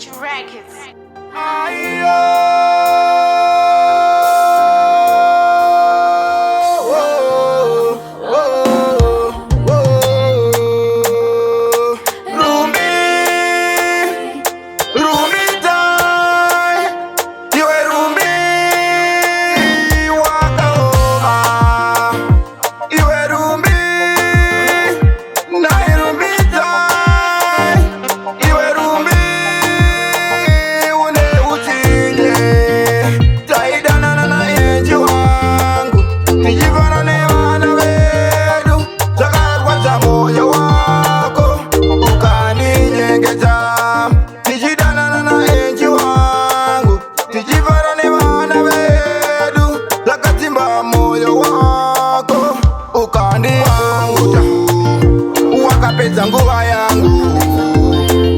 French Records.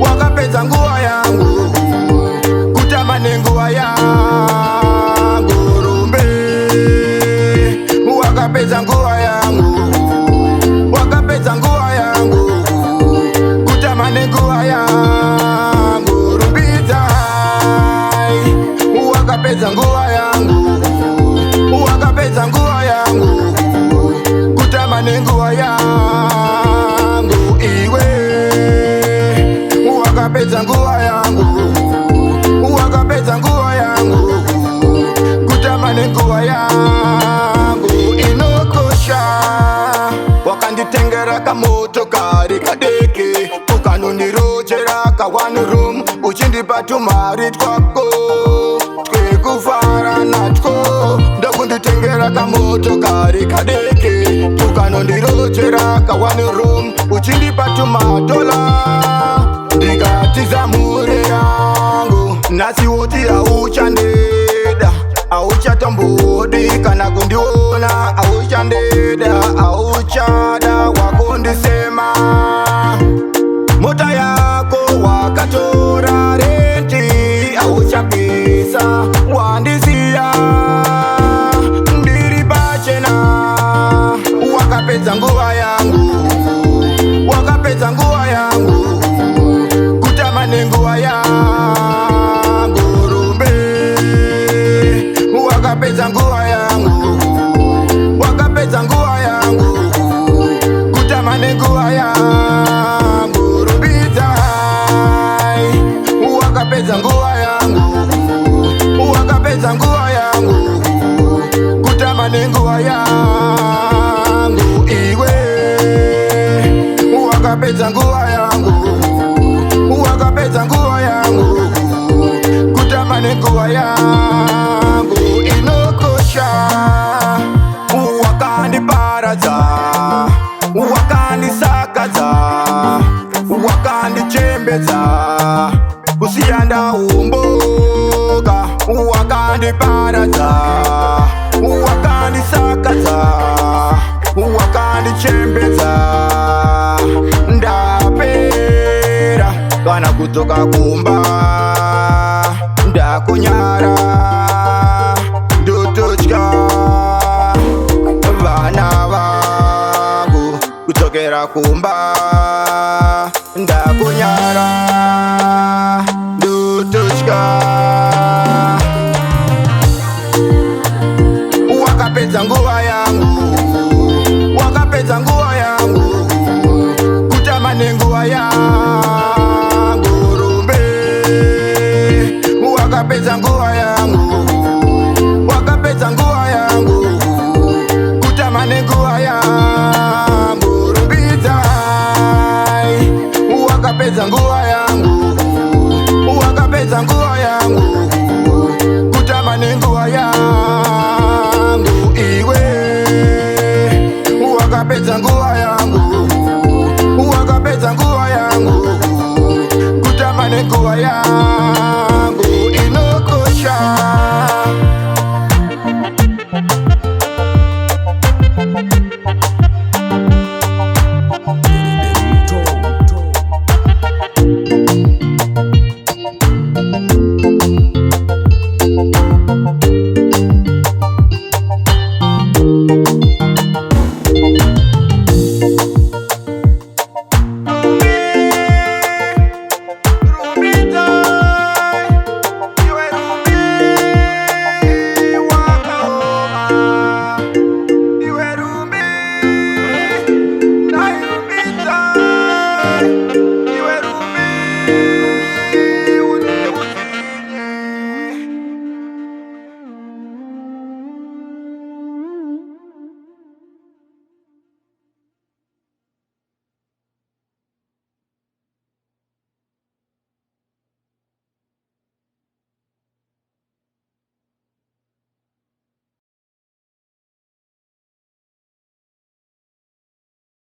Wakapeza nguva yangu kutamani nguva yangu rumbe. Wakapeza nguva yangu, wakapeza nguva yangu kutamani nguva yangu rumbita. Wakapeza nguva yangu, wakapeza nguva yangu kutamani nguva yangu iwe. Wakapeza nguva yangu, wakapeza nguva yangu kutamani nguva yangu inokosha. Wakanditengera kamotokari kadeke ukanondirojera ka one room uchindipa tumari twako twekufara natwo. Ndokunditengera kamotokari kadeke ukanondirojera ka one room uchindipa tumadola ndikatiza mure yangu. Nasiwoti auchandeda, auchatombodi kana kundiona, auchandeda, auchada wakundisema. Mota yako wakatora renti, auchapisa wandisia ndiri pachena. Wakapeza nguva yangu, wakapeza nguva yangu kutamani nguva yangu rumbe. Wakapeza nguva yangu, wakapeza nguva yangu kutamani nguva yangu rumbita. Wakapeza nguva yangu, wakapeza nguva yangu kutamani nguva yangu iwe. Wakapeza nguva yangu, wakapeza nguva yangu kutamani nguva yangu inokosha. Wakandiparaza, wakandisakaza, wakandichembeza kusiyanda umboga. Wakandiparaza, wakandisakaza, wakandichembeza ndapera kana kutoka kumba ndakunyara ndototya vana vangu kutokera kumba ndakunyara ndototya. Wakapeza nguva yangu, wakapeza nguva yangu kutamani nguva yangu rumbe. Wakapeza nguva yangu, wakapeza nguva yangu kutamani nguva yangu rumbita. Wakapeza nguva yangu, wakapeza nguva yangu kutamani nguva yangu iwe. Wakapeza nguva yangu, wakapeza nguva yangu kutamani nguva yangu